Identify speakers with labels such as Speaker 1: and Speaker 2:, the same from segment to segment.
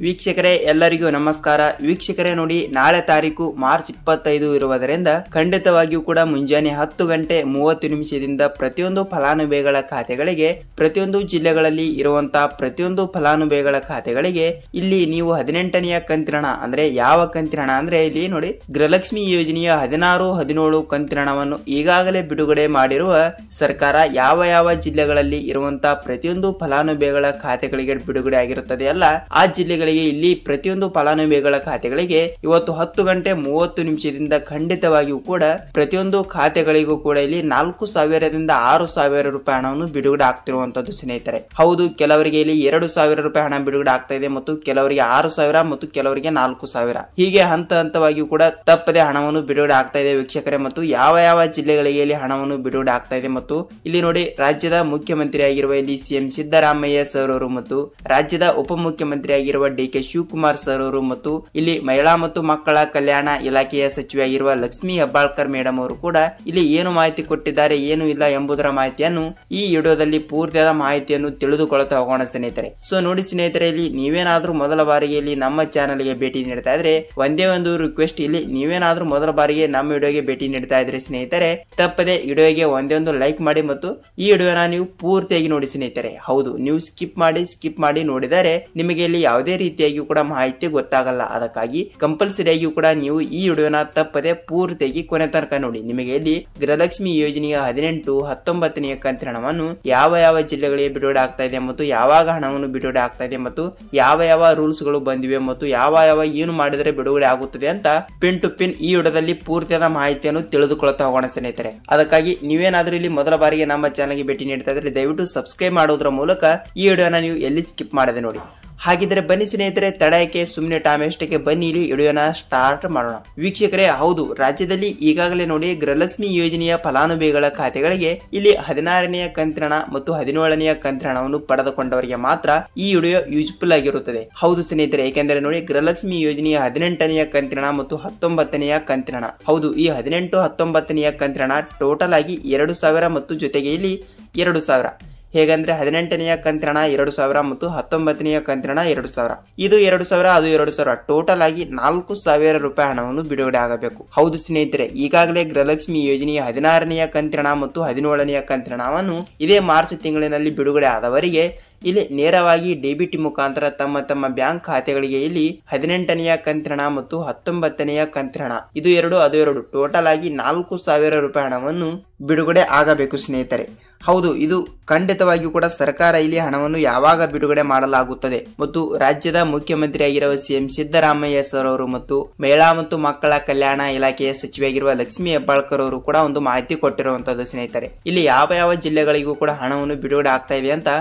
Speaker 1: ವೀಕ್ಷಕರೇ ಎಲ್ಲರಿಗೂ ನಮಸ್ಕಾರ. ವೀಕ್ಷಕರೇ ನೋಡಿ, ನಾಳೆ ತಾರೀಕು ಮಾರ್ಚ್ 25 ಇರುವುದರಿಂದ ಖಂಡಿತವಾಗಿಯೂ ಕೂಡ ಮುಂಜಾನೆ 10 ಗಂಟೆ 30 ನಿಮಿಷದಿಂದ ಪ್ರತಿಯೊಂದು ಫಲಾನುಭವಿಗಳ ಖಾತೆಗಳಿಗೆ, ಪ್ರತಿಯೊಂದು ಜಿಲ್ಲೆಗಳಲ್ಲಿ ಇರುವಂತಹ ಪ್ರತಿಯೊಂದು ಫಲಾನುಭವಿಗಳ ಖಾತೆಗಳಿಗೆ ಇಲ್ಲಿ ನೀವು 18ನೆಯ ಕಂತಿನ ಹಣ ಅಂದ್ರೆ ಯಾವ ಕಂತಿನ ಹಣ ಅಂದ್ರೆ ಇಲ್ಲಿ ನೋಡಿ, ಗೃಹಲಕ್ಷ್ಮಿ ಯೋಜನೆಯ 16, 17 ಕಂತಿನ ಹಣವನ್ನು ಈಗಾಗಲೇ ಬಿಡುಗಡೆ ಮಾಡಿರುವ ಸರ್ಕಾರ ಯಾವ ಜಿಲ್ಲೆಗಳಲ್ಲಿ ಇರುವಂತಹ ಪ್ರತಿಯೊಂದು ಫಲಾನುಭವಿಗಳ ಖಾತೆಗಳಿಗೆ ಬಿಡುಗಡೆ ಆಗಿರುತ್ತದೆ ಅಲ್ಲ, ಆ ಜಿಲ್ಲೆಗಳಿಗೆ ಇಲ್ಲಿ ಪ್ರತಿಯೊಂದು ಫಲಾನುಭವಿಗಳ ಖಾತೆಗಳಿಗೆ ಇವತ್ತು 10 ಗಂಟೆ 30 ನಿಮಿಷದಿಂದ ಖಂಡಿತವಾಗಿಯೂ ಕೂಡ ಪ್ರತಿಯೊಂದು ಖಾತೆಗಳಿಗೂ ಕೂಡ ಇಲ್ಲಿ 4,000ದಿಂದ 6,000 ರೂಪಾಯಿ ಹಣವನ್ನು ಬಿಡುಗಡೆ ಆಗ್ತಿರುವಂತದ್ದು ಸ್ನೇಹಿತರೆ. ಹೌದು, ಕೆಲವರಿಗೆ ಇಲ್ಲಿ 2,000 ರೂಪಾಯಿ ಹಣ ಬಿಡುಗಡೆ ಆಗ್ತಾ ಇದೆ ಮತ್ತು ಕೆಲವರಿಗೆ 6,000 ಮತ್ತು ಕೆಲವರಿಗೆ 4,000 ಹೀಗೆ ಹಂತವಾಗಿಯೂ ಕೂಡ ತಪ್ಪದೆ ಹಣವನ್ನು ಬಿಡುಗಡೆ ಆಗ್ತಾ ಇದೆ ವೀಕ್ಷಕರೇ. ಮತ್ತು ಯಾವ ಜಿಲ್ಲೆಗಳಿಗೆ ಇಲ್ಲಿ ಹಣವನ್ನು ಬಿಡುಗಡೆ ಆಗ್ತಾ ಇದೆ ಮತ್ತು ಇಲ್ಲಿ ನೋಡಿ, ರಾಜ್ಯದ ಮುಖ್ಯಮಂತ್ರಿ ಆಗಿರುವ ಇಲ್ಲಿ ಸಿಎಂ ಸಿದ್ದರಾಮಯ್ಯ ಸರ್ ಅವರು ಮತ್ತು ರಾಜ್ಯದ ಉಪಮುಖ್ಯಮಂತ್ರಿ ಆಗಿರುವ ಡಿ.ಕೆ. ಶಿವಕುಮಾರ್ ಸರ್ ಅವರು ಮತ್ತು ಇಲ್ಲಿ ಮಹಿಳಾ ಮತ್ತು ಮಕ್ಕಳ ಕಲ್ಯಾಣ ಇಲಾಖೆಯ ಸಚಿವೆಯಾಗಿರುವ ಲಕ್ಷ್ಮಿ ಹೆಬ್ಬಾಳ್ಕರ್ ಮೇಡಮ್ ಅವರು ಕೂಡ ಇಲ್ಲಿ ಏನು ಮಾಹಿತಿ ಕೊಟ್ಟಿದ್ದಾರೆ, ಏನು ಇಲ್ಲ ಎಂಬುದರ ಮಾಹಿತಿಯನ್ನು ಈ ವಿಡಿಯೋದಲ್ಲಿ ಪೂರ್ತಿಯಾದ ಮಾಹಿತಿಯನ್ನು ತಿಳಿದುಕೊಳ್ಳುತ್ತಾ ಹೋಗೋಣ ಸ್ನೇಹಿತರೆ. ಸೊ ನೋಡಿ ಸ್ನೇಹಿತರೆ, ಇಲ್ಲಿ ನೀವೇನಾದ್ರೂ ಮೊದಲ ಬಾರಿಗೆ ಇಲ್ಲಿ ನಮ್ಮ ಚಾನಲ್ಗೆ ಭೇಟಿ ನೀಡ್ತಾ ಇದ್ರೆ ಒಂದೇ ಒಂದು ರಿಕ್ವೆಸ್ಟ್, ಇಲ್ಲಿ ನೀವೇನಾದ್ರೂ ಮೊದಲ ಬಾರಿಗೆ ನಮ್ಮ ವಿಡಿಯೋಗೆ ಭೇಟಿ ನೀಡ್ತಾ ಇದ್ರೆ ಸ್ನೇಹಿತರೆ, ತಪ್ಪದೆ ವಿಡಿಯೋಗೆ ಒಂದೇ ಒಂದು ಲೈಕ್ ಮಾಡಿ ಮತ್ತು ಈ ವಿಡಿಯೋನ ನೀವು ಪೂರ್ತಿಯಾಗಿ ನೋಡಿ ಸ್ನೇಹಿತರೆ. ಹೌದು, ನೀವು ಸ್ಕಿಪ್ ಮಾಡಿ ನೋಡಿದರೆ ನಿಮಗೆ ಇಲ್ಲಿ ಯಾವುದೇ ರೀತಿಯಾಗಿ ಕೂಡ ಮಾಹಿತಿ ಗೊತ್ತಾಗಲ್ಲ. ಅದಕ್ಕಾಗಿ ಕಂಪಲ್ಸರಿಯಾಗಿಯೂ ಕೂಡ ನೀವು ಈ ವಿಡಿಯೋನ ತಪ್ಪದೆ ಪೂರ್ತಿಯಾಗಿ ಕೊನೆ ತನಕ ನೋಡಿ. ನಿಮಗೆ ಇಲ್ಲಿ ಗೃಹಲಕ್ಷ್ಮಿ ಯೋಜನೆಯ 18, 19ನೆಯ ಕಂತಿನ ಹಣವನ್ನು ಯಾವ ಜಿಲ್ಲೆಗಳಿಗೆ ಬಿಡುಗಡೆ ಆಗ್ತಾ ಇದೆ ಮತ್ತು ಯಾವಾಗ ಹಣವನ್ನು ಬಿಡುಗಡೆ ಆಗ್ತಾ ಇದೆ ಮತ್ತು ಯಾವ ರೂಲ್ಸ್ ಗಳು ಬಂದಿವೆ ಮತ್ತು ಯಾವ ಏನು ಮಾಡಿದರೆ ಬಿಡುಗಡೆ ಆಗುತ್ತದೆ ಅಂತ ಪಿನ್ ಟು ಪಿನ್ ಈ ವಿಡಿಯೋದಲ್ಲಿ ಪೂರ್ತಿಯಾದ ಮಾಹಿತಿಯನ್ನು ತಿಳಿದುಕೊಳ್ಳುತ್ತಾ ಹೋಗೋಣ ಸ್ನೇಹಿತರೆ. ಅದಕ್ಕಾಗಿ ನೀವೇನಾದ್ರೂ ಇಲ್ಲಿ ಮೊದಲ ಬಾರಿಗೆ ನಮ್ಮ ಚಾನಲ್ಗೆ ಭೇಟಿ ನೀಡ್ತಾ ಇದ್ರೆ ದಯವಿಟ್ಟು ಸಬ್ಸ್ಕ್ರೈಬ್ ಮಾಡೋದ್ರ ಮೂಲಕ ಈ ವಿಡಿಯೋನ ನೀವು ಎಲ್ಲಿ ಸ್ಕಿಪ್ ಮಾಡದೆ ನೋಡಿ. ಹಾಗಿದ್ರೆ ಬನ್ನಿ ಸ್ನೇಹಿತರೆ, ತಡಯಕ್ಕೆ ಸುಮ್ಮನೆ ಟೈಮ್ ಎಷ್ಟಕ್ಕೆ ಬನ್ನಿ ಇಲ್ಲಿ ವಿಡಿಯೋನ ಸ್ಟಾರ್ಟ್ ಮಾಡೋಣ. ವೀಕ್ಷಕರೇ, ಹೌದು, ರಾಜ್ಯದಲ್ಲಿ ಈಗಾಗಲೇ ನೋಡಿ ಗೃಹಲಕ್ಷ್ಮಿ ಯೋಜನೆಯ ಫಲಾನುಭವಿಗಳ ಖಾತೆಗಳಿಗೆ ಇಲ್ಲಿ 16ನೆಯ ಕಂತಿನ ಹಣ ಮತ್ತು 17ನೆಯ ಕಂತಿನ ಹಣವನ್ನು ಪಡೆದುಕೊಂಡವರಿಗೆ ಮಾತ್ರ ಈ ವಿಡಿಯೋ ಯೂಸ್ಫುಲ್ ಆಗಿರುತ್ತದೆ. ಹೌದು ಸ್ನೇಹಿತರೆ, ಏಕೆಂದರೆ ನೋಡಿ, ಗೃಹಲಕ್ಷ್ಮಿ ಯೋಜನೆಯ 18ನೆಯ ಕಂತಿನ ಹಣ ಮತ್ತು 19ನೆಯ ಕಂತಿನ ಹಣ, ಹೌದು ಈ 18, 19ನೆಯ ಕಂತಿನ ಹಣ ಟೋಟಲ್ ಆಗಿ 2,000 ಮತ್ತು ಜೊತೆಗೆ ಇಲ್ಲಿ 2,000 ಹೇಗಂದ್ರೆ 18ನೆಯ ಕಂತಿನ ಹಣ 2,000 ಮತ್ತು 19ನೆಯ ಕಂತಿನ ಹಣ 2,000, ಇದು 2,000 ಅದು 2,000, ಟೋಟಲ್ ಆಗಿ 4,000 ರೂಪಾಯಿ ಹಣವನ್ನು ಬಿಡುಗಡೆ ಆಗಬೇಕು. ಹೌದು ಸ್ನೇಹಿತರೆ, ಈಗಾಗಲೇ ಗೃಹಲಕ್ಷ್ಮಿ ಯೋಜನೆಯ 16ನೆಯ ಕಂತಿನ ಹಣ ಮತ್ತು 17ನೆಯ ಕಂತಿನ ಹಣವನ್ನು ಇದೇ ಮಾರ್ಚ್ ತಿಂಗಳಿನಲ್ಲಿ ಬಿಡುಗಡೆ ಆದವರಿಗೆ ಇಲ್ಲಿ ನೇರವಾಗಿ ಡಿಬಿಟಿ ಮುಖಾಂತರ ತಮ್ಮ ಬ್ಯಾಂಕ್ ಖಾತೆಗಳಿಗೆ ಇಲ್ಲಿ 18ನೆಯ ಕಂತಿನ ಹಣ ಮತ್ತು 19ನೆಯ ಕಂತಿನ ಹಣ ಇದು 2 ಅದು 2 ಟೋಟಲ್ ಆಗಿ 4,000 ರೂಪಾಯಿ ಹಣವನ್ನು ಬಿಡುಗಡೆ ಆಗಬೇಕು ಸ್ನೇಹಿತರೆ. ಹೌದು, ಇದು ಖಂಡಿತವಾಗಿಯೂ ಕೂಡ ಸರ್ಕಾರ ಇಲ್ಲಿ ಹಣವನ್ನು ಯಾವಾಗ ಬಿಡುಗಡೆ ಮಾಡಲಾಗುತ್ತದೆ ಮತ್ತು ರಾಜ್ಯದ ಮುಖ್ಯಮಂತ್ರಿ ಆಗಿರುವ ಸಿಎಂ ಸಿದ್ದರಾಮಯ್ಯ ಸರ್ ಅವರು ಮತ್ತು ಮಹಿಳಾ ಮತ್ತು ಮಕ್ಕಳ ಕಲ್ಯಾಣ ಇಲಾಖೆಯ ಸಚಿವೆಯಾಗಿರುವ ಲಕ್ಷ್ಮಿ ಹೆಬ್ಬಾಳ್ಕರ್ ಅವರು ಕೂಡ ಒಂದು ಮಾಹಿತಿ ಕೊಟ್ಟಿರುವಂತದ್ದು ಸ್ನೇಹಿತರೆ. ಇಲ್ಲಿ ಯಾವ ಜಿಲ್ಲೆಗಳಿಗೂ ಕೂಡ ಹಣವನ್ನು ಬಿಡುಗಡೆ ಆಗ್ತಾ ಇದೆ ಅಂತ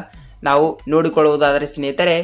Speaker 1: ನಾವು ನೋಡಿಕೊಳ್ಳುವುದಾದರೆ ಸ್ನೇಹಿತರೆ,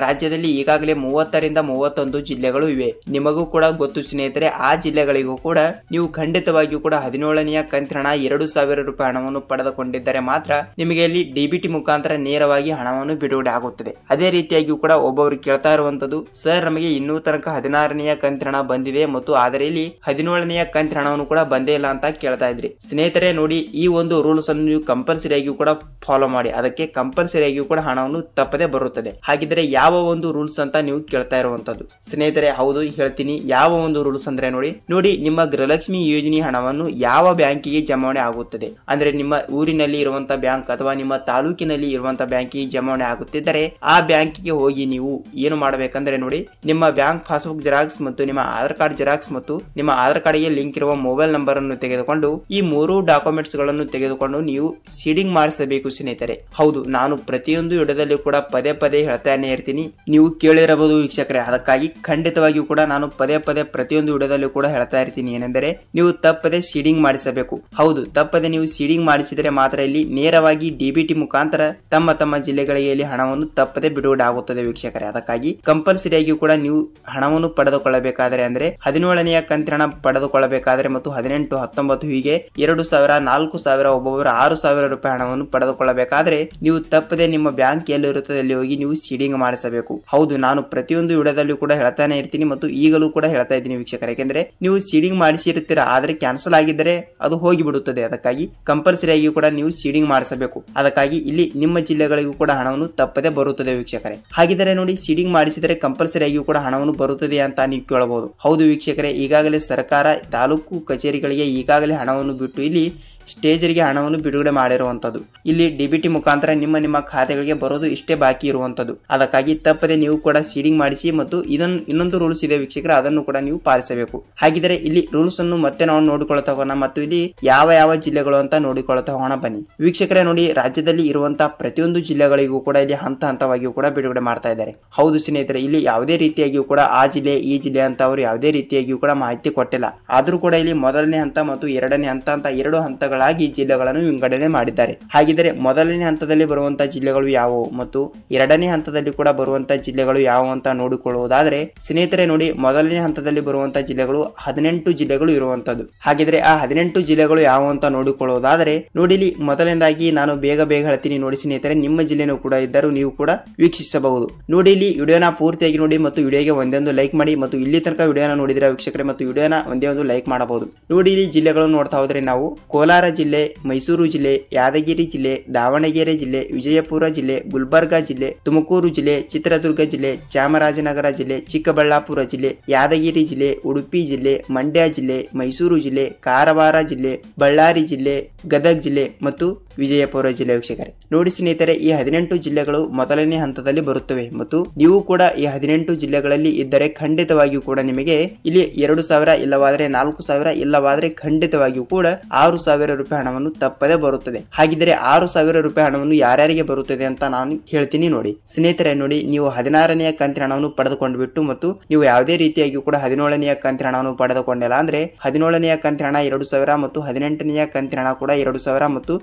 Speaker 1: ರಾಜ್ಯದಲ್ಲಿ ಈಗಾಗಲೇ 30ರಿಂದ 31 ಜಿಲ್ಲೆಗಳು ಇವೆ. ನಿಮಗೂ ಕೂಡ ಗೊತ್ತು ಸ್ನೇಹಿತರೆ, ಆ ಜಿಲ್ಲೆಗಳಿಗೂ ಕೂಡ ನೀವು ಖಂಡಿತವಾಗಿಯೂ ಕೂಡ 17ನೆಯ ಕಂತಿನ ಹಣ 2,000 ರೂಪಾಯಿ ಹಣವನ್ನು ಪಡೆದುಕೊಂಡಿದ್ದರೆ ಮಾತ್ರ ನಿಮಗೆ ಇಲ್ಲಿ ಡಿಬಿಟಿ ಮುಖಾಂತರ ನೇರವಾಗಿ ಹಣವನ್ನು ಬಿಡುಗಡೆ ಆಗುತ್ತದೆ. ಅದೇ ರೀತಿಯಾಗಿಯೂ ಕೂಡ ಒಬ್ಬರು ಕೇಳ್ತಾ ಇರುವಂತದ್ದು, ಸರ್ ನಮಗೆ ಇನ್ನೂ ತನಕ 16ನೆಯ ಕಂತಿನ ಹಣ ಬಂದಿದೆ ಮತ್ತು ಆದರೆ ಇಲ್ಲಿ 17ನೆಯ ಕಂತಿನ ಹಣವನ್ನು ಕೂಡ ಬಂದೇ ಇಲ್ಲ ಅಂತ ಕೇಳ್ತಾ ಇದ್ರಿ. ಸ್ನೇಹಿತರೆ ನೋಡಿ, ಈ ಒಂದು ರೂಲ್ಸ್ ಅನ್ನು ನೀವು ಕಂಪಲ್ಸರಿಯಾಗಿಯೂ ಕೂಡ ಫಾಲೋ ಮಾಡಿ, ಅದಕ್ಕೆ ಕಂಪಲ್ಸರಿಯಾಗಿಯೂ ಕೂಡ ಹಣವನ್ನು ತಪ್ಪದೆ ಬರುತ್ತದೆ. ಹಾಗಿದ್ರೆ ಯಾವ ಒಂದು ರೂಲ್ಸ್ ಅಂತ ನೀವು ಕೇಳ್ತಾ ಇರುವಂತದ್ದು ಸ್ನೇಹಿತರೆ, ಹೌದು ಹೇಳ್ತೀನಿ, ಯಾವ ಒಂದು ರೂಲ್ಸ್ ಅಂದ್ರೆ ನೋಡಿ ನಿಮ್ಮ ಗೃಹಲಕ್ಷ್ಮಿ ಯೋಜನೆ ಹಣವನ್ನು ಯಾವ ಬ್ಯಾಂಕಿಗೆ ಜಮಾವಣೆ ಆಗುತ್ತದೆ ಅಂದ್ರೆ ನಿಮ್ಮ ಊರಿನಲ್ಲಿ ಇರುವಂತಹ ಬ್ಯಾಂಕ್ ಅಥವಾ ನಿಮ್ಮ ತಾಲೂಕಿನಲ್ಲಿ ಇರುವಂತಹ ಬ್ಯಾಂಕಿಗೆ ಜಮಾವಣೆ ಆಗುತ್ತಿದ್ದರೆ ಆ ಬ್ಯಾಂಕಿಗೆ ಹೋಗಿ ನೀವು ಏನು ಮಾಡಬೇಕಂದ್ರೆ ನೋಡಿ, ನಿಮ್ಮ ಬ್ಯಾಂಕ್ ಪಾಸ್ಬುಕ್ ಜೆರಾಕ್ಸ್ ಮತ್ತು ನಿಮ್ಮ ಆಧಾರ್ ಕಾರ್ಡ್ ಜೆರಾಕ್ಸ್ ಮತ್ತು ನಿಮ್ಮ ಆಧಾರ್ ಕಾರ್ಡ್ಗೆ ಲಿಂಕ್ ಇರುವ ಮೊಬೈಲ್ ನಂಬರ್ ಅನ್ನು ತೆಗೆದುಕೊಂಡು ಈ 3 ಡಾಕ್ಯುಮೆಂಟ್ಸ್ ಗಳನ್ನು ತೆಗೆದುಕೊಂಡು ನೀವು ಸೀಡಿಂಗ್ ಮಾಡಿಸಬೇಕು ಸ್ನೇಹಿತರೆ. ಹೌದು, ನಾನು ಪ್ರತಿಯೊಂದು ವಿಡಿಯೋದಲ್ಲಿ ಕೂಡ ಪದೇ ಹೇಳ್ತಾನೆ ಇರ್ತೀನಿ, ನೀವು ಕೇಳಿರಬಹುದು ವೀಕ್ಷಕರೇ. ಅದಕ್ಕಾಗಿ ಖಂಡಿತವಾಗಿಯೂ ಕೂಡ ನಾನು ಪದೇ ಪ್ರತಿಯೊಂದು ವಿಡಿಯೋದಲ್ಲೂ ಕೂಡ ಹೇಳ್ತಾ ಇರ್ತೀನಿ, ಏನೆಂದರೆ ನೀವು ತಪ್ಪದೆ ಸೀಡಿಂಗ್ ಮಾಡಿಸಬೇಕು. ಹೌದು, ತಪ್ಪದೆ ನೀವು ಸೀಡಿಂಗ್ ಮಾಡಿಸಿದರೆ ಮಾತ್ರ ಇಲ್ಲಿ ನೇರವಾಗಿ ಡಿಬಿಟಿ ಮುಖಾಂತರ ತಮ್ಮ ಜಿಲ್ಲೆಗಳಿಗೆ ಇಲ್ಲಿ ಹಣವನ್ನು ತಪ್ಪದೆ ಬಿಡುಗಡೆ ಆಗುತ್ತದೆ ವೀಕ್ಷಕರೇ. ಅದಕ್ಕಾಗಿ ಕಂಪಲ್ಸರಿಯಾಗಿಯೂ ಕೂಡ ನೀವು ಹಣವನ್ನು ಪಡೆದುಕೊಳ್ಳಬೇಕಾದರೆ ಅಂದ್ರೆ 17ನೆಯ ಕಂತಿನ ಹಣ ಪಡೆದುಕೊಳ್ಳಬೇಕಾದ್ರೆ ಮತ್ತು 18, 19 ಹೀಗೆ 2,000, 4,000 ಒಬ್ಬೊಬ್ಬರು 6,000 ರೂಪಾಯಿ ಹಣವನ್ನು ಪಡೆದುಕೊಳ್ಳಬೇಕಾದ್ರೆ ನೀವು ತಪ್ಪದೆ ನಿಮ್ಮ ಬ್ಯಾಂಕ್ ಎಲ್ಲಿರುತ್ತದೆ ಅಲ್ಲಿ ಹೋಗಿ ನೀವು ಸೀಡಿಂಗ್ ಮಾಡಿಸಬೇಕು. ಹೌದು, ನಾನು ಪ್ರತಿಯೊಂದು ವಿಡಿಯೋದಲ್ಲೂ ಕೂಡ ಹೇಳ್ತಾನೆ ಇರ್ತೀನಿ ಮತ್ತು ಈಗಲೂ ಕೂಡ ಹೇಳ್ತಾ ಇದ್ದೀನಿ ವೀಕ್ಷಕರೇ. ಯಾಕೆಂದ್ರೆ ನೀವು ಸೀಡಿಂಗ್ ಮಾಡಿಸಿರ್ತೀರಾ, ಆದ್ರೆ ಕ್ಯಾನ್ಸಲ್ ಆಗಿದ್ದರೆ ಅದು ಹೋಗಿಬಿಡುತ್ತದೆ. ಅದಕ್ಕಾಗಿ ಕಂಪಲ್ಸರಿ ಆಗಿ ಕೂಡ ನೀವು ಸೀಡಿಂಗ್ ಮಾಡಿಸಬೇಕು. ಅದಕ್ಕಾಗಿ ಇಲ್ಲಿ ನಿಮ್ಮ ಜಿಲ್ಲೆಗಳಿಗೂ ಕೂಡ ಹಣವನ್ನು ತಪ್ಪದೆ ಬರುತ್ತದೆ ವೀಕ್ಷಕರೇ. ಹಾಗಿದ್ದರೆ ನೋಡಿ, ಸೀಡಿಂಗ್ ಮಾಡಿಸಿದರೆ ಕಂಪಲ್ಸರಿ ಆಗಿ ಕೂಡ ಹಣವನ್ನು ಬರುತ್ತದೆ ಅಂತ ನೀವು ಕೇಳಬಹುದು. ಹೌದು ವೀಕ್ಷಕರೇ, ಈಗಾಗಲೇ ಸರ್ಕಾರ ತಾಲೂಕು ಕಚೇರಿಗಳಿಗೆ ಈಗಾಗಲೇ ಹಣವನ್ನು ಬಿಟ್ಟು ಇಲ್ಲಿ ಸ್ಟೇಜರಿಗೆ ಹಣವನ್ನು ಬಿಡುಗಡೆ ಮಾಡಿರುವಂತದ್ದು. ಇಲ್ಲಿ ಡಿಬಿಟಿ ಮುಖಾಂತರ ನಿಮ್ಮ ಖಾತೆಗಳಿಗೆ ಬರೋದು ಇಷ್ಟೇ ಬಾಕಿ ಇರುವಂತದ್ದು. ಅದಕ್ಕಾಗಿ ತಪ್ಪದೆ ನೀವು ಕೂಡ ಸೀಡಿಂಗ್ ಮಾಡಿಸಿ ಮತ್ತು ಇನ್ನೊಂದು ರೂಲ್ಸ್ ಇದೆ ವೀಕ್ಷಕರ, ಅದನ್ನು ಕೂಡ ನೀವು ಪಾಲಿಸಬೇಕು. ಹಾಗಿದ್ರೆ ಇಲ್ಲಿ ರೂಲ್ಸ್ ಅನ್ನು ಮತ್ತೆ ನಾವು ನೋಡಿಕೊಳ್ಳುತ್ತಾ ಹೋಗೋಣ ಮತ್ತು ಇಲ್ಲಿ ಯಾವ ಜಿಲ್ಲೆಗಳು ಅಂತ ನೋಡಿಕೊಳ್ಳುತ್ತಾ ಹೋಗೋಣ ಬನ್ನಿ. ವೀಕ್ಷಕರೇ ನೋಡಿ, ರಾಜ್ಯದಲ್ಲಿ ಇರುವಂತಹ ಪ್ರತಿಯೊಂದು ಜಿಲ್ಲೆಗಳಿಗೂ ಕೂಡ ಇಲ್ಲಿ ಹಂತವಾಗಿಯೂ ಕೂಡ ಬಿಡುಗಡೆ ಮಾಡ್ತಾ ಇದ್ದಾರೆ. ಹೌದು ಸ್ನೇಹಿತರೆ, ಇಲ್ಲಿ ಯಾವುದೇ ರೀತಿಯಾಗಿಯೂ ಕೂಡ ಆ ಜಿಲ್ಲೆ ಈ ಜಿಲ್ಲೆ ಅಂತ ಅವರು ಯಾವುದೇ ರೀತಿಯಾಗಿಯೂ ಕೂಡ ಮಾಹಿತಿ ಕೊಟ್ಟಿಲ್ಲ. ಆದ್ರೂ ಕೂಡ ಇಲ್ಲಿ ಮೊದಲನೇ ಹಂತ ಮತ್ತು ಎರಡನೇ ಹಂತ ಅಂತ ಎರಡು ಹಂತಗಳಾಗಿ ಜಿಲ್ಲೆಗಳನ್ನು ವಿಂಗಡಣೆ ಮಾಡಿದ್ದಾರೆ. ಹಾಗಿದ್ದರೆ ಮೊದಲನೇ ಹಂತದಲ್ಲಿ ಬರುವಂತಹ ಜಿಲ್ಲೆಗಳು ಯಾವುವು ಮತ್ತು ಎರಡನೇ ಹಂತದಲ್ಲಿ ಕೂಡ ಬರುವಂತಹ ಜಿಲ್ಲೆಗಳು ಯಾವುವು ಅಂತ ನೋಡಿಕೊಳ್ಳುವುದಾದ್ರೆ ಸ್ನೇಹಿತರೆ ನೋಡಿ, ಮೊದಲನೇ ಹಂತದಲ್ಲಿ ಬರುವಂತಹ ಜಿಲ್ಲೆಗಳು 18 ಜಿಲ್ಲೆಗಳು ಇರುವಂತದ್ದು. ಹಾಗಿದ್ರೆ ಆ 18 ಜಿಲ್ಲೆಗಳು ಯಾವುವು ಅಂತ ನೋಡಿಕೊಳ್ಳುವುದಾದ್ರೆ ನೋಡಿ, ಇಲ್ಲಿ ಮೊದಲನೇದಾಗಿ ನಾನು ಬೇಗ ಹೇಳ್ತೀನಿ ನೋಡಿ ಸ್ನೇಹಿತರೆ, ನಿಮ್ಮ ಜಿಲ್ಲೆನೂ ಕೂಡ ಇದ್ದರೂ ನೀವು ಕೂಡ ವೀಕ್ಷಿಸಬಹುದು. ನೋಡಿ, ಇಲ್ಲಿ ವಿಡಿಯೋನ ಪೂರ್ತಿಯಾಗಿ ನೋಡಿ ಮತ್ತು ವಿಡಿಯೋಗೆ ಒಂದೊಂದು ಲೈಕ್ ಮಾಡಿ ಮತ್ತು ಇಲ್ಲಿ ತನಕ ವಿಡಿಯೋನ ನೋಡಿದ್ರೆ ವೀಕ್ಷಕರೇ ಮತ್ತು ವಿಡಿಯೋನ ಒಂದೇ ಒಂದು ಲೈಕ್ ಮಾಡಬಹುದು. ನೋಡಿ, ಇಲ್ಲಿ ಜಿಲ್ಲೆಗಳನ್ನು ನೋಡ್ತಾ ಹೋದ್ರೆ ನಾವು ಕೋಲಾರ ಜಿಲ್ಲೆ, ಮೈಸೂರು ಜಿಲ್ಲೆ, ಯಾದಗಿರಿ ಜಿಲ್ಲೆ, ದಾವಣಗೆರೆ ಜಿಲ್ಲೆ, ವಿಜಯಪುರ ಜಿಲ್ಲೆ, ಗುಲ್ಬರ್ಗಾ ಜಿಲ್ಲೆ, ತುಮಕೂರು ಜಿಲ್ಲೆ, ಚಿತ್ರದುರ್ಗ ಜಿಲ್ಲೆ, ಚಾಮರಾಜನಗರ ಜಿಲ್ಲೆ, ಚಿಕ್ಕಬಳ್ಳಾಪುರ ಜಿಲ್ಲೆ, ಯಾದಗಿರಿ ಜಿಲ್ಲೆ, ಉಡುಪಿ ಜಿಲ್ಲೆ, ಮಂಡ್ಯ ಜಿಲ್ಲೆ, ಮೈಸೂರು ಜಿಲ್ಲೆ, ಕಾರವಾರ ಜಿಲ್ಲೆ, ಬಳ್ಳಾರಿ ಜಿಲ್ಲೆ, ಗದಗ ಜಿಲ್ಲೆ ಮತ್ತು ವಿಜಯಪುರ ಜಿಲ್ಲೆ. ವೀಕ್ಷಕರೇ ನೋಡಿ ಸ್ನೇಹಿತರೆ, ಈ 18 ಜಿಲ್ಲೆಗಳು ಮೊದಲನೇ ಹಂತದಲ್ಲಿ ಬರುತ್ತವೆ ಮತ್ತು ನೀವು ಕೂಡ ಈ 18 ಜಿಲ್ಲೆಗಳಲ್ಲಿ ಇದ್ದರೆ ಖಂಡಿತವಾಗಿಯೂ ಕೂಡ ನಿಮಗೆ ಇಲ್ಲಿ 2,000 ಇಲ್ಲವಾದ್ರೆ 4,000 ಇಲ್ಲವಾದ್ರೆ ಖಂಡಿತವಾಗಿಯೂ ಕೂಡ 6,000 ರೂಪಾಯಿ ಹಣವನ್ನು ತಪ್ಪದೆ ಬರುತ್ತದೆ. ಹಾಗಿದ್ರೆ 6,000 ರೂಪಾಯಿ ಹಣವನ್ನು ಯಾರ್ಯಾರಿಗೆ ಬರುತ್ತದೆ ಅಂತ ನಾನು ಹೇಳ್ತೀನಿ ನೋಡಿ ಸ್ನೇಹಿತರೆ. ನೋಡಿ, ನೀವು 16ನೇ ಕಂತಿನ ಹಣವನ್ನು ಪಡೆದುಕೊಂಡು ಬಿಟ್ಟು ಮತ್ತು ನೀವು ಯಾವುದೇ ರೀತಿಯಾಗಿ ಕೂಡ 17ನೇ ಕಂತಿನ ಹಣವನ್ನು ಪಡೆದುಕೊಂಡಿಲ್ಲ ಅಂದ್ರೆ 17ನೇ ಕಂತಿನ ಹಣ 2,000 ಮತ್ತು 18ನೇ ಕಂತಿನ ಹಣ ಕೂಡ 2,000 ಮತ್ತು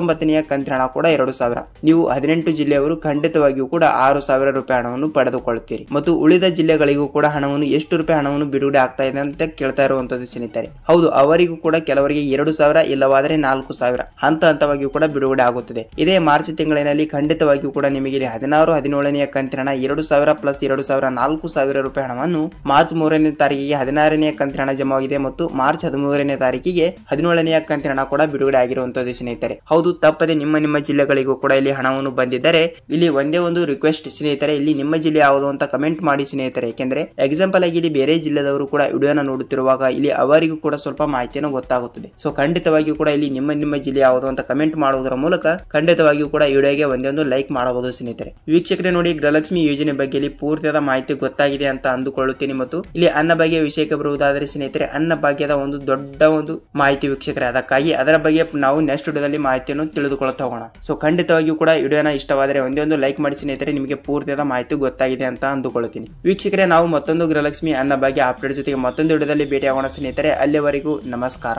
Speaker 1: 19ನೇ ಕಂತಿನ ಹಣ ಕೂಡ 2,000. ನೀವು 18 ಜಿಲ್ಲೆಯವರು ಖಂಡಿತವಾಗಿಯೂ ಕೂಡ 6,000 ರೂಪಾಯಿ ಹಣವನ್ನು ಪಡೆದುಕೊಳ್ಳುತ್ತೀರಿ ಮತ್ತು ಉಳಿದ ಜಿಲ್ಲೆಗಳಿಗೂ ಕೂಡ ಹಣವನ್ನು ಎಷ್ಟು ರೂಪಾಯಿ ಹಣವನ್ನು ಬಿಡುಗಡೆ ಆಗ್ತಾ ಇದೆ ಅಂತ ಕೇಳ್ತಾ ಇರುವಂತದ್ದು ಸ್ನೇಹಿತರೆ. ಹೌದು, ಅವರಿಗೂ ಕೂಡ ಕೆಲವರಿಗೆ 2,000 ಇಲ್ಲವಾದ್ರೆ 4,000 ಹಂತವಾಗಿಯೂ ಕೂಡ ಬಿಡುಗಡೆ ಆಗುತ್ತದೆ. ಇದೇ ಮಾರ್ಚ್ ತಿಂಗಳಿನಲ್ಲಿ ಖಂಡಿತವಾಗಿಯೂ ಕೂಡ ನಿಮಗೆ 16, 17ನೇ ಕಂತಿನ ಹಣ 2,000 ಪ್ಲಸ್ 2,000 4,000 ರೂಪಾಯಿ ಹಣವನ್ನು ಮಾರ್ಚ್ 3ನೇ ತಾರೀಕಿಗೆ 16ನೇ ಕಂತಿನ ಹಣ ಜಮಾವಾಗಿದೆ ಮತ್ತು ಮಾರ್ಚ್ 13ನೇ ತಾರೀಕಿಗೆ 17ನೇ ಕಂತಿನ ಹಣ ಕೂಡ ಬಿಡುಗಡೆ ಆಗಿರುವಂತದ್ದು ಸ್ನೇಹಿತರೆ. ಹೌದು, ತಪ್ಪದೆ ನಿಮ್ಮ ಜಿಲ್ಲೆಗಳಿಗೂ ಕೂಡ ಇಲ್ಲಿ ಹಣವನ್ನು ಬಂದಿದ್ದರೆ ಇಲ್ಲಿ ಒಂದೇ ಒಂದು ರಿಕ್ವೆಸ್ಟ್ ಸ್ನೇಹಿತರೆ, ಇಲ್ಲಿ ನಿಮ್ಮ ಜಿಲ್ಲೆ ಯಾವುದು ಅಂತ ಕಮೆಂಟ್ ಮಾಡಿ ಸ್ನೇಹಿತರೆ. ಯಾಕೆಂದ್ರೆ ಎಕ್ಸಾಂಪಲ್ ಆಗಿ ಇಲ್ಲಿ ಬೇರೆ ಜಿಲ್ಲೆದವರು ಕೂಡ ವಿಡಿಯೋನ ನೋಡುತ್ತಿರುವಾಗ ಇಲ್ಲಿ ಅವರಿಗೂ ಕೂಡ ಸ್ವಲ್ಪ ಮಾಹಿತಿಯನ್ನು ಗೊತ್ತಾಗುತ್ತದೆ. ಸೊ ಖಂಡಿತವಾಗಿಯೂ ಕೂಡ ಇಲ್ಲಿ ನಿಮ್ಮ ಜಿಲ್ಲೆ ಯಾವುದು ಅಂತ ಕಮೆಂಟ್ ಮಾಡುವುದರ ಮೂಲಕ ಖಂಡಿತವಾಗಿಯೂ ಕೂಡ ವಿಡಿಯೋಗೆ ಒಂದೇ ಒಂದು ಲೈಕ್ ಮಾಡಬಹುದು ಸ್ನೇಹಿತರೆ. ವೀಕ್ಷಕರೇ ನೋಡಿ, ಗೃಹಲಕ್ಷ್ಮಿ ಯೋಜನೆ ಬಗ್ಗೆ ಇಲ್ಲಿ ಪೂರ್ತಿಯಾದ ಮಾಹಿತಿ ಗೊತ್ತಾಗಿದೆ ಅಂತ ಅಂದುಕೊಳ್ಳುತ್ತೀನಿ ಮತ್ತು ಇಲ್ಲಿ ಅನ್ನಭಾಗ್ಯ ವಿಷಯಕ್ಕೆ ಬರುವುದಾದರೆ ಸ್ನೇಹಿತರೆ, ಅನ್ನಭಾಗ್ಯದ ಒಂದು ದೊಡ್ಡ ಒಂದು ಮಾಹಿತಿ ವೀಕ್ಷಕರೇ. ಅದಕ್ಕಾಗಿ ಅದರ ಬಗ್ಗೆ ನಾವು ನೆಕ್ಸ್ಟ್ ವಿಡಿಯೋದಲ್ಲಿ ಮಾಹಿತಿಯನ್ನು ತಿಳಿದುಕೊಳ್ಳುತ್ತಾ ಹೋಗೋಣ. ಸೊ ಖಂಡಿತವಾಗಿಯೂ ಕೂಡ ವಿಡಿಯೋನ ಇಷ್ಟವಾದರೆ ಒಂದೇ ಒಂದು ಲೈಕ್ ಮಾಡಿ ಸ್ನೇಹಿತರೆ, ನಿಮಗೆ ಪೂರ್ತಿಯಾದ ಮಾಹಿತಿ ಗೊತ್ತಾಗಿದೆ ಅಂತ ಅಂದುಕೊಳ್ಳುತ್ತೀನಿ. ವೀಕ್ಷಕರೇ, ನಾವು ಮತ್ತೊಂದು ಗೃಹಲಕ್ಷ್ಮಿ ಅನ್ನಭಾಗ್ಯ ಅಪ್ಡೇಟ್ ಜೊತೆಗೆ ಮತ್ತೊಂದು ವಿಡಿಯೋದಲ್ಲಿ ಭೇಟಿ ಆಗೋಣ ಸ್ನೇಹಿತರೆ. ಅಲ್ಲಿವರೆಗೂ ನಮಸ್ಕಾರ.